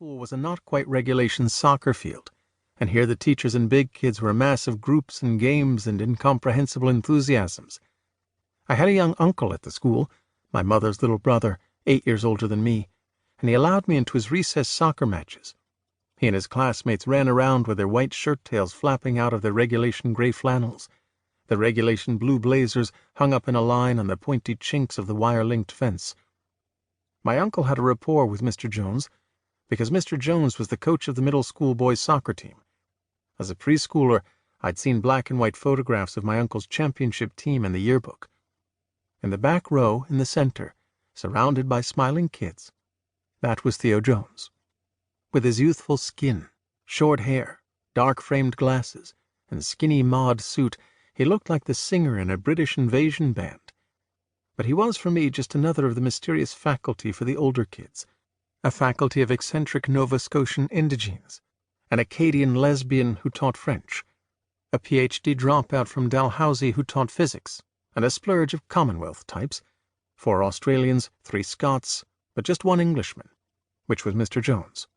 school was a not-quite-regulation soccer field, and here the teachers and big kids were a mass of groups and games and incomprehensible enthusiasms. I had a young uncle at the school, my mother's little brother, 8 years older than me, and he allowed me into his recess soccer matches. He and his classmates ran around with their white shirt tails flapping out of their regulation gray flannels, the regulation blue blazers hung up in a line on the pointy chinks of the wire-linked fence. My uncle had a rapport with Mr. Jones, because Mr. Jones was the coach of the middle school boys' soccer team. As a preschooler, I'd seen black and white photographs of my uncle's championship team in the yearbook. In the back row, in the center, surrounded by smiling kids, that was Theo Jones. With his youthful skin, short hair, dark-framed glasses, and skinny mod suit, he looked like the singer in a British invasion band. But he was, for me, just another of the mysterious faculty for the older kids, a faculty of eccentric Nova Scotian indigenes, an Acadian lesbian who taught French, a Ph.D. dropout from Dalhousie who taught physics, and a splurge of Commonwealth types, 4 Australians, 3 Scots, but just 1 Englishman, which was Mr. Jones.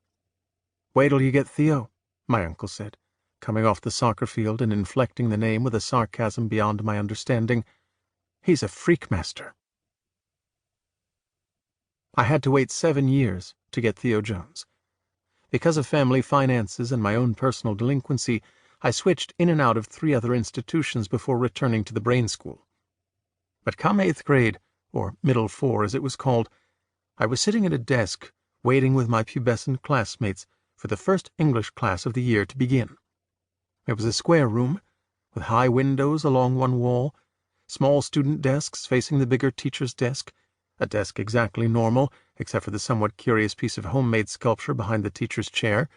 "Wait till you get Theo," my uncle said, coming off the soccer field and inflecting the name with a sarcasm beyond my understanding. "He's a freak master." I had to wait 7 years to get Theo Jones. Because of family finances and my own personal delinquency, I switched in and out of 3 other institutions before returning to the brain school. But come 8th grade, or middle 4 as it was called, I was sitting at a desk waiting with my pubescent classmates for the first English class of the year to begin. It was a square room, with high windows along one wall, small student desks facing the bigger teacher's desk, a desk exactly normal, except for the somewhat curious piece of homemade sculpture behind the teacher's chair,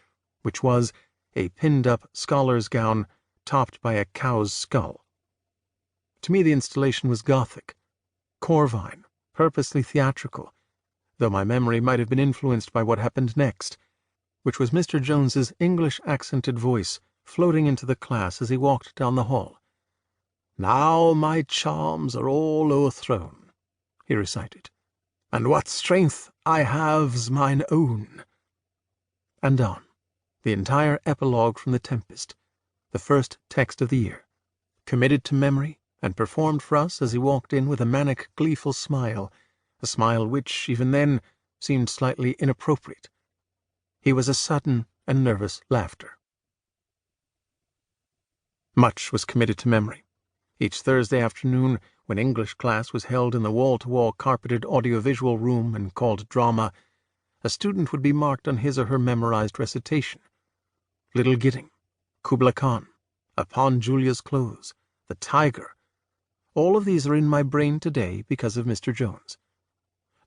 which was a pinned-up scholar's gown topped by a cow's skull. To me the installation was Gothic, Corvine, purposely theatrical, though my memory might have been influenced by what happened next, which was Mr. Jones's English-accented voice floating into the class as he walked down the hall. "Now my charms are all o'erthrown," he recited, "and what strength I have's mine own." And on, the entire epilogue from The Tempest, the first text of the year, committed to memory and performed for us as he walked in with a manic, gleeful smile, a smile which, even then, seemed slightly inappropriate. He was a sudden and nervous laughter. Much was committed to memory. Each Thursday afternoon, when English class was held in the wall-to-wall carpeted audiovisual room and called drama, a student would be marked on his or her memorized recitation. Little Gidding, Kubla Khan, Upon Julia's Clothes, The Tiger, all of these are in my brain today because of Mr. Jones.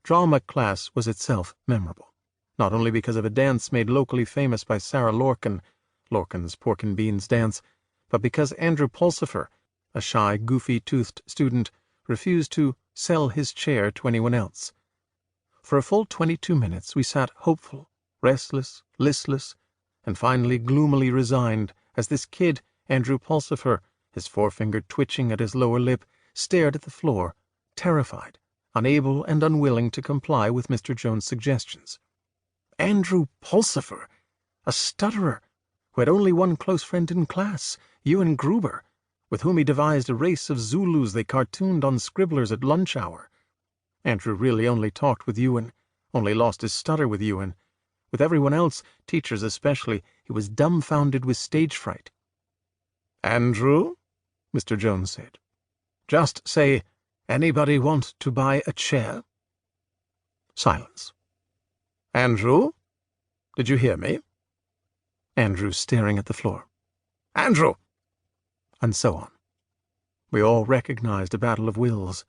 Drama class was itself memorable, not only because of a dance made locally famous by Sarah Lorcan, Lorcan's Pork and Beans dance, but because Andrew Pulsifer, a shy, goofy-toothed student, refused to sell his chair to anyone else. For a full 22 minutes we sat hopeful, restless, listless, and finally gloomily resigned as this kid, Andrew Pulsifer, his forefinger twitching at his lower lip, stared at the floor, terrified, unable and unwilling to comply with Mr. Jones' suggestions. Andrew Pulsifer, a stutterer, who had only one close friend in class, Ewan Gruber, with whom he devised a race of Zulus they cartooned on scribblers at lunch hour. Andrew really only talked with Ewan, only lost his stutter with Ewan. With everyone else, teachers especially, he was dumbfounded with stage fright. "Andrew," Mr. Jones said, "just say, 'Anybody want to buy a chair?'" Silence. "Andrew, did you hear me?" Andrew staring at the floor. "Andrew!" And so on. We all recognized a battle of wills.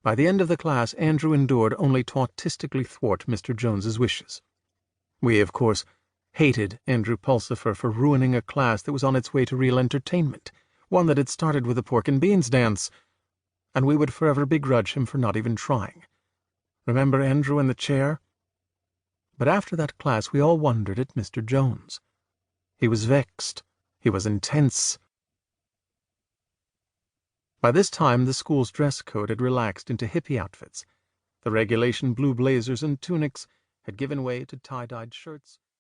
By the end of the class, Andrew endured only to autistically thwart Mr. Jones's wishes. We, of course, hated Andrew Pulsifer for ruining a class that was on its way to real entertainment, one that had started with the Pork and Beans dance, and we would forever begrudge him for not even trying. Remember Andrew in the chair? But after that class we all wondered at Mr. Jones. He was vexed. He was intense. By this time the school's dress code had relaxed into hippie outfits. The regulation blue blazers and tunics had given way to tie-dyed shirts.